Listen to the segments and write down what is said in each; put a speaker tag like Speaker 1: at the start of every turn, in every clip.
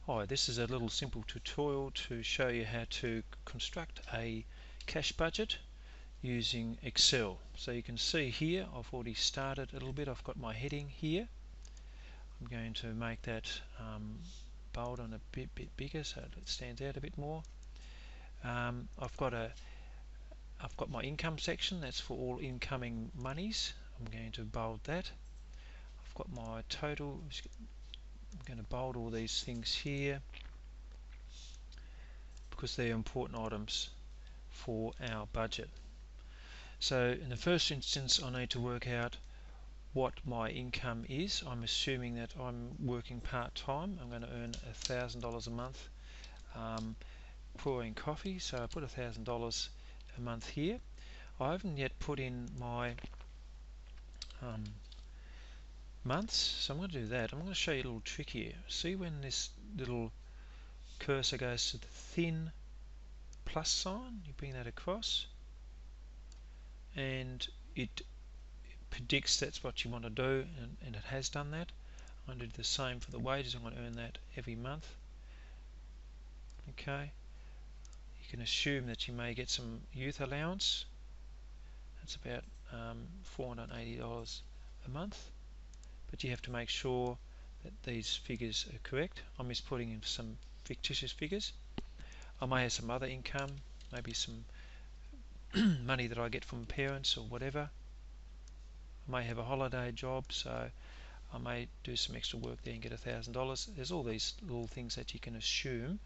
Speaker 1: Hi, this is a little simple tutorial to show you how to construct a cash budget using Excel. So you can see here I've already started a little bit. I've got my heading here. I'm going to make that bold and a bit bigger so it stands out a bit more. I've got my income section. That's for all incoming monies. I'm going to bold that. I've got my total. I'm going to bold all these things here because they're important items for our budget. So in the first instance I need to work out what my income is. I'm assuming that I'm working part-time. I'm going to earn $1,000 a month pouring coffee, so I put $1,000 a month here. I haven't yet put in my months, so I'm going to do that. I'm going to show you a little trick here. See when this little cursor goes to the thin plus sign, you bring that across and it predicts that's what you want to do, and it has done that. I'm going to do the same for the wages. I'm going to earn that every month. Okay, you can assume that you may get some youth allowance. That's about $480 a month, but you have to make sure that these figures are correct. I'm just putting in some fictitious figures. I may have some other income, maybe some money that I get from parents or whatever. I may have a holiday job, so I may do some extra work there and get $1,000. There's all these little things that you can assume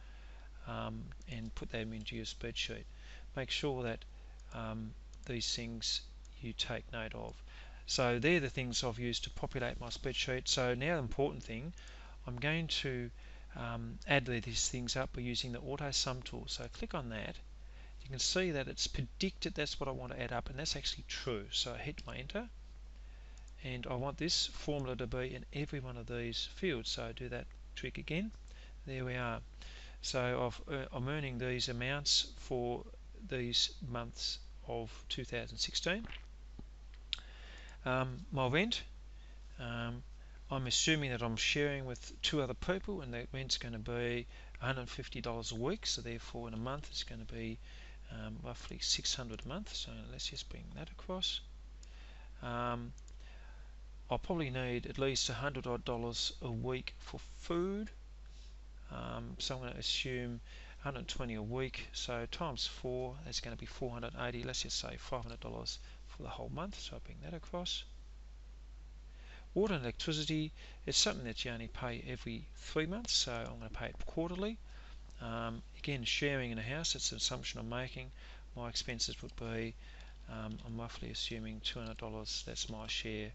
Speaker 1: and put them into your spreadsheet. Make sure that these things you take note of. So they're the things I've used to populate my spreadsheet. So now the important thing, I'm going to add these things up by using the Autosum tool. So click on that. You can see that it's predicted that's what I want to add up, and that's actually true. So I hit my enter, and I want this formula to be in every one of these fields. So I do that trick again. There we are. So I'm earning these amounts for these months of 2016. My rent, I'm assuming that I'm sharing with two other people, and that rent's going to be $150 a week, so therefore in a month it's going to be roughly $600 a month. So let's just bring that across. I'll probably need at least $100 odd a week for food, so I'm going to assume 120 a week, so times 4, that's going to be 480. Let's just say $500 for the whole month, so I'll bring that across. Water and electricity, it's something that you only pay every 3 months, so I'm going to pay it quarterly. Again, sharing in a house, that's an assumption I'm making. My expenses would be, I'm roughly assuming $200, that's my share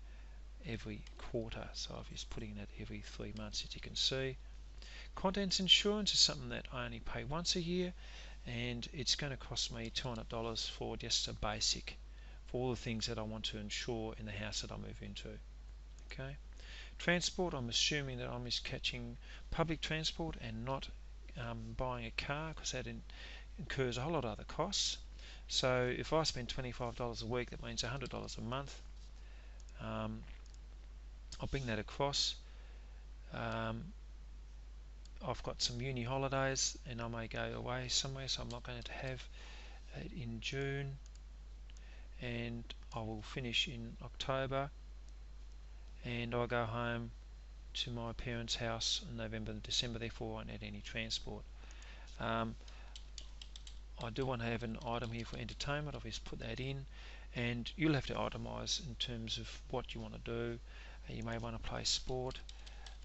Speaker 1: every quarter, so I'm just putting that every 3 months, as you can see. Contents insurance is something that I only pay once a year, and it's going to cost me $200 for just a basic, for all the things that I want to insure in the house that I move into. Okay. Transport, I'm assuming that I'm just catching public transport and not buying a car, because that incurs a whole lot of other costs. So if I spend $25 a week, that means $100 a month. I'll bring that across. I've got some uni holidays and I may go away somewhere, so I'm not going to have it in June, and I will finish in October, and I go home to my parents' house in November and December, therefore I won't add any transport. I do want to have an item here for entertainment. I've just put that in, and you'll have to itemise in terms of what you want to do. You may want to play sport,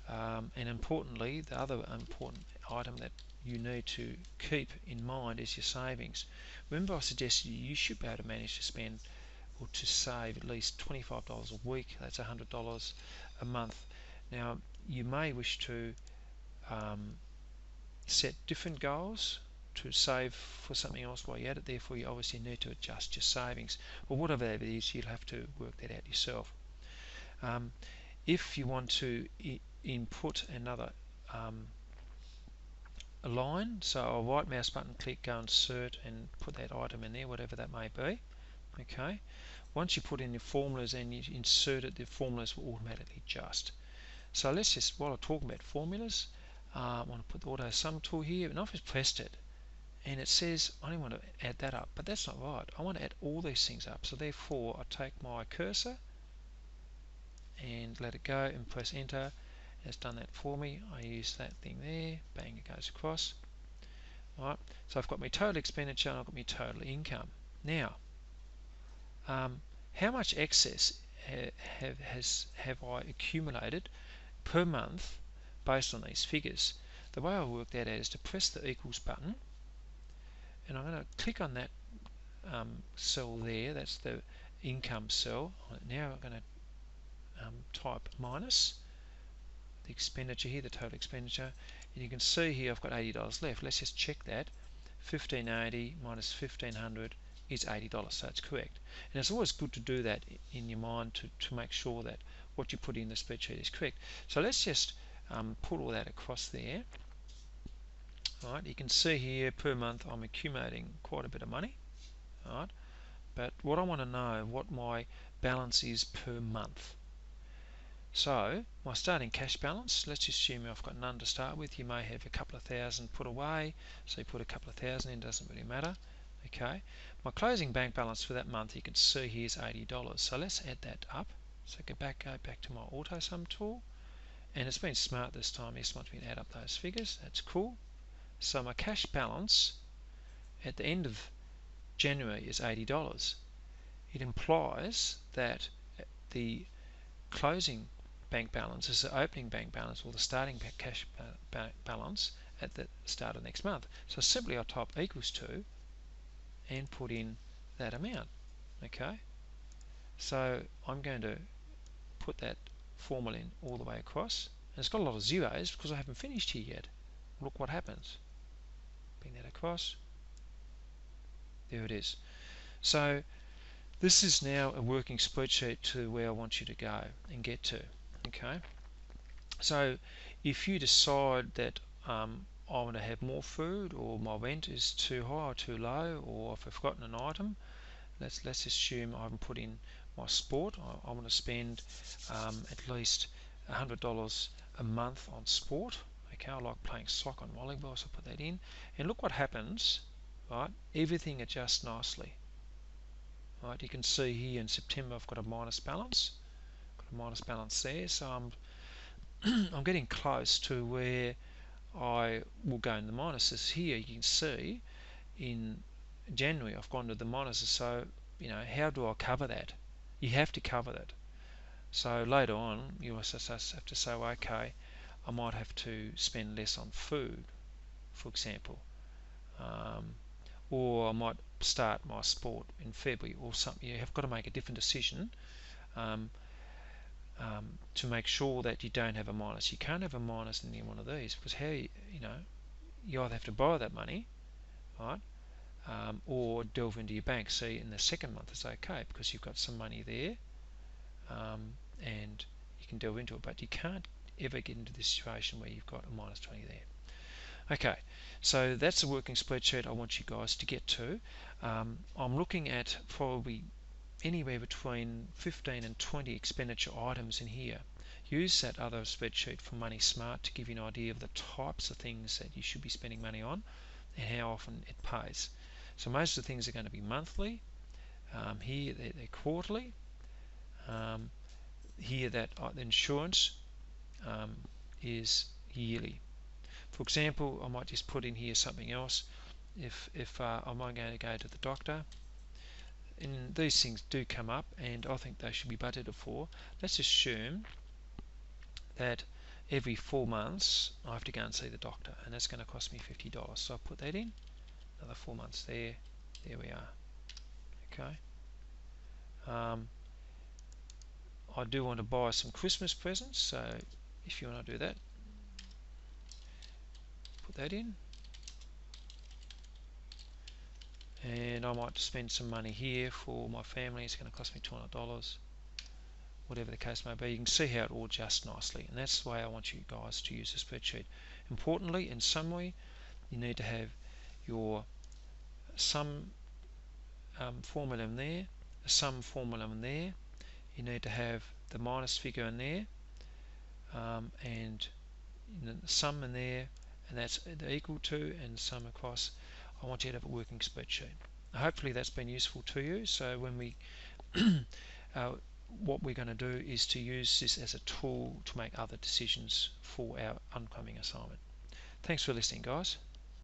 Speaker 1: and importantly, the other important item that you need to keep in mind is your savings. Remember, I suggested you should be able to manage to spend or to save at least $25 a week. That's $100 a month. Now, you may wish to set different goals to save for something else while you're at it, therefore you obviously need to adjust your savings. Well, whatever that is, you'll have to work that out yourself. If you want to input another a line, so I'll right mouse button click, go insert, and put that item in there, whatever that may be. Okay, once you put in your formulas and you insert it, the formulas will automatically adjust. So let's just, while I'm talking about formulas, I want to put the Autosum tool here, and I've just pressed it, and it says I only want to add that up, but that's not right. I want to add all these things up, so therefore I take my cursor and let it go and press enter. It's done that for me. I use that thing there, bang, it goes across. Right, so I've got my total expenditure and I've got my total income. Now, how much excess have I accumulated per month based on these figures? The way I work that out is to press the equals button, and I'm going to click on that cell there. That's the income cell. Now I'm going to type minus the expenditure here, the total expenditure, and you can see here I've got $80 left. Let's just check that. 1580 minus 1500 is $80, so it's correct. And it's always good to do that in your mind to make sure that what you put in the spreadsheet is correct. So let's just put all that across there. Right, you can see here per month I'm accumulating quite a bit of money. Right, but what I want to know what my balance is per month. So my starting cash balance, let's assume I've got none to start with. You may have a couple of thousand put away, so you put a couple of thousand in, doesn't really matter. Okay, my closing bank balance for that month, you can see here is $80. So let's add that up. So go back to my Autosum tool, and it's been smart this time. Yes, wants me to add up those figures. That's cool. So my cash balance at the end of January is $80. It implies that the closing bank balance is the opening bank balance or the starting cash balance at the start of next month. So simply I type equals to and put in that amount. Okay, so I'm going to put that formula in all the way across, and it's got a lot of zeros because I haven't finished here yet. Look what happens. Bring that across. There it is. So this is now a working spreadsheet to where I want you to go and get to. Okay, so if you decide that I want to have more food, or my rent is too high or too low, or if I've forgotten an item, let's assume I haven't put in my sport. I want to spend at least $100 a month on sport. Okay, I like playing soccer and volleyball, so I put that in, and look what happens. Right, everything adjusts nicely. Right, you can see here in September I've got a minus balance. Got a minus balance there, so I'm getting close to where I will go in the minuses. Here you can see in January I've gone to the minuses, so how do I cover that? You have to cover that. So later on you also have to say, well, okay, I might have to spend less on food, for example, or I might start my sport in February or something. You have got to make a different decision to make sure that you don't have a minus. You can't have a minus in any one of these, because you either have to borrow that money, right, or delve into your bank. See, in the second month it's okay because you've got some money there, and you can delve into it, but you can't ever get into this situation where you've got a minus 20 there. Okay, so that's the working spreadsheet I want you guys to get to. I'm looking at probably anywhere between 15 and 20 expenditure items in here. Use that other spreadsheet for Money Smart to give you an idea of the types of things that you should be spending money on and how often it pays. So most of the things are going to be monthly. Here they're quarterly. Here that the insurance is yearly. For example, I might just put in here something else. If I'm going to go to the doctor, and these things do come up, and I think they should be budgeted for. Let's assume that every 4 months I have to go and see the doctor, and that's going to cost me $50. So I'll put that in. Another 4 months there. There we are. Okay. I do want to buy some Christmas presents, so if you want to do that, put that in. And I might spend some money here for my family. It's going to cost me $200, whatever the case may be. You can see how it all adjusts nicely, and that's the way I want you guys to use the spreadsheet. Importantly, in summary, you need to have your sum formula in there, a sum formula in there. You need to have the minus figure in there, and sum in there, and that's equal to, and sum across. I want you to have a working spreadsheet. Hopefully that's been useful to you. So when we what we're going to do is to use this as a tool to make other decisions for our upcoming assignment. Thanks for listening, guys.